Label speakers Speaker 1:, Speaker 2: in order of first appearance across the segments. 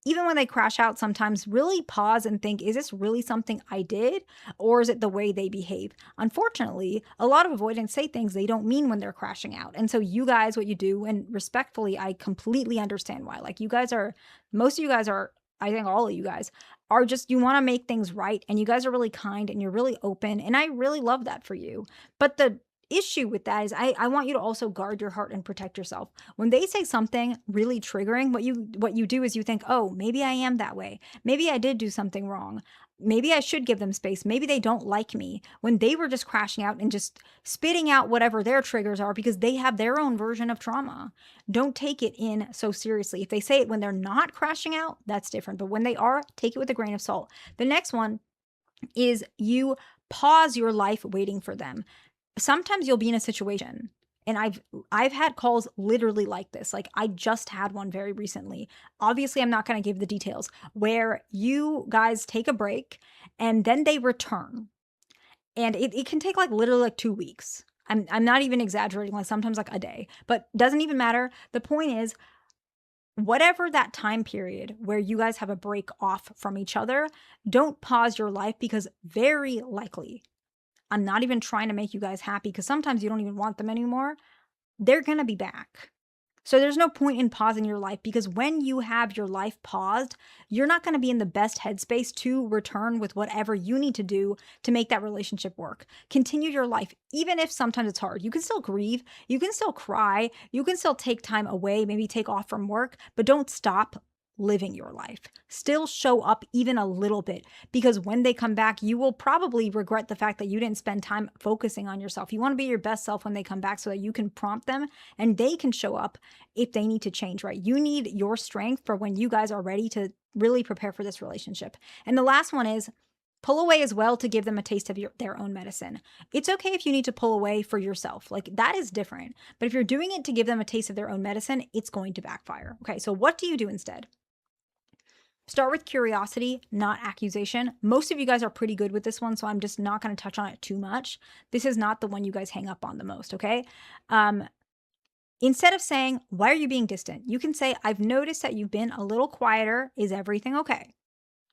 Speaker 1: even when they crash out, sometimes really pause and think, is this really something I did? Or is it the way they behave? Unfortunately, a lot of avoidants say things they don't mean when they're crashing out. And so you guys, what you do, and respectfully, I completely understand why. Like most of you guys are, I think all of you guys are just, you want to make things right. And you guys are really kind and you're really open. And I really love that for you. But the issue with that is I want you to also guard your heart and protect yourself. When they say something really triggering, what you do is you think, oh, maybe I am that way. Maybe I did do something wrong. Maybe I should give them space. Maybe they don't like me, when they were just crashing out and just spitting out whatever their triggers are because they have their own version of trauma. Don't take it in so seriously. If they say it when they're not crashing out, that's different. But when they are, take it with a grain of salt. The next one is you pause your life waiting for them. Sometimes you'll be in a situation, and I've had calls literally like this. Like I just had one very recently. Obviously, I'm not going to give the details, where you guys take a break and then they return. And it can take like literally like 2 weeks. I'm not even exaggerating, like sometimes like a day, but doesn't even matter. The point is, whatever that time period where you guys have a break off from each other, don't pause your life, because very likely, I'm not even trying to make you guys happy, because sometimes you don't even want them anymore, they're going to be back. So there's no point in pausing your life, because when you have your life paused, you're not going to be in the best headspace to return with whatever you need to do to make that relationship work. Continue your life, even if sometimes it's hard. You can still grieve, you can still cry, you can still take time away, maybe take off from work, but don't stop living your life. Still show up even a little bit, because when they come back, you will probably regret the fact that you didn't spend time focusing on yourself. You want to be your best self when they come back, so that you can prompt them and they can show up if they need to change, right? You need your strength for when you guys are ready to really prepare for this relationship. And the last one is pull away as well, to give them a taste of their own medicine. It's okay if you need to pull away for yourself. Like that is different. But if you're doing it to give them a taste of their own medicine, it's going to backfire. Okay, so what do you do instead? Start with curiosity, not accusation. Most of you guys are pretty good with this one, so I'm just not going to touch on it too much. This is not the one you guys hang up on the most, okay? Instead of saying, why are you being distant? You can say, I've noticed that you've been a little quieter. Is everything okay?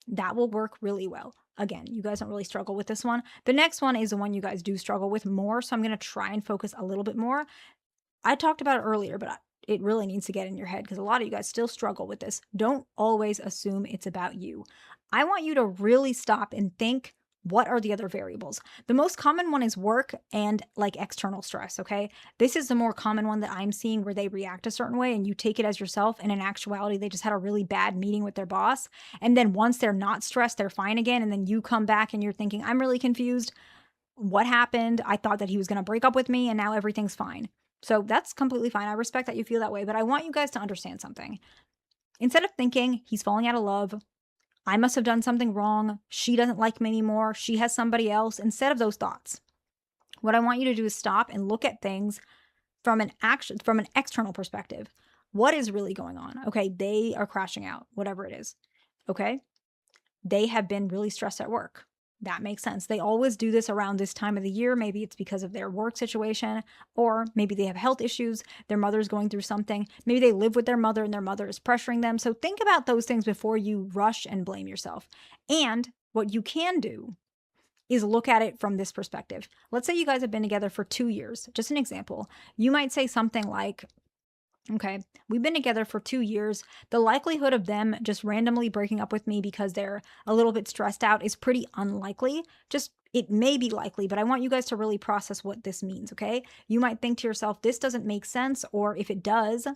Speaker 1: That will work really well. Again, you guys don't really struggle with this one. The next one is the one you guys do struggle with more, so I'm going to try and focus a little bit more. I talked about it earlier, but it really needs to get in your head, because a lot of you guys still struggle with this. Don't always assume it's about you. I want you to really stop and think, what are the other variables? The most common one is work and like external stress, okay? This is the more common one that I'm seeing, where they react a certain way and you take it as yourself, and in actuality, they just had a really bad meeting with their boss. And then once they're not stressed, they're fine again. And then you come back and you're thinking, I'm really confused. What happened? I thought that he was going to break up with me and now everything's fine. So that's completely fine. I respect that you feel that way, but I want you guys to understand something. Instead of thinking he's falling out of love, I must have done something wrong, she doesn't like me anymore, she has somebody else, instead of those thoughts, what I want you to do is stop and look at things from an external perspective. What is really going on? Okay, they are crashing out, whatever it is. Okay, they have been really stressed at work. That makes sense. They always do this around this time of the year. Maybe it's because of their work situation, or maybe they have health issues. Their mother's going through something. Maybe they live with their mother and their mother is pressuring them. So think about those things before you rush and blame yourself. And what you can do is look at it from this perspective. Let's say you guys have been together for 2 years. Just an example. You might say something like, okay, we've been together for 2 years. The likelihood of them just randomly breaking up with me because they're a little bit stressed out is pretty unlikely. Just, it may be likely, but I want you guys to really process what this means, okay? You might think to yourself, this doesn't make sense, or if it does,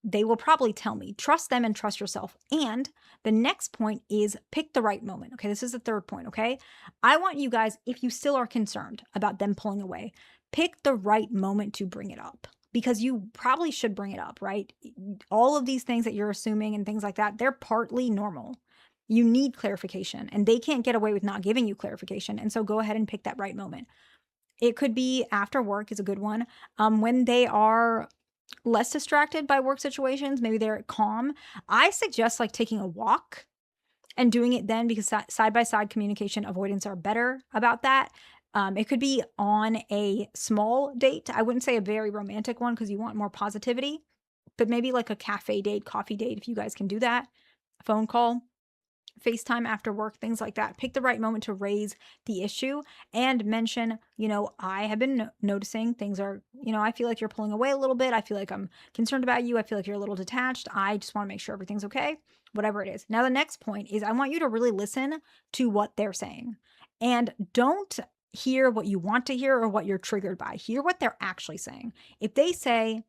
Speaker 1: they will probably tell me. Trust them and trust yourself. And the next point is pick the right moment. Okay, this is the third point, okay? I want you guys, if you still are concerned about them pulling away, pick the right moment to bring it up. Because you probably should bring it up, right? All of these things that you're assuming and things like that, they're partly normal. You need clarification, and they can't get away with not giving you clarification. And so go ahead and pick that right moment. It could be after work is a good one. When they are less distracted by work situations, maybe they're calm. I suggest like taking a walk and doing it then, because side-by-side communication avoidants are better about that. It could be on a small date. I wouldn't say a very romantic one, because you want more positivity, but maybe like a cafe date, coffee date, if you guys can do that. phone call, FaceTime after work, things like that. Pick the right moment to raise the issue and mention, I have been noticing things are, I feel like you're pulling away a little bit. I feel like I'm concerned about you. I feel like you're a little detached. I just want to make sure everything's okay, whatever it is. Now, the next point is I want you to really listen to what they're saying and don't hear what you want to hear or what you're triggered by. Hear what they're actually saying. If they say,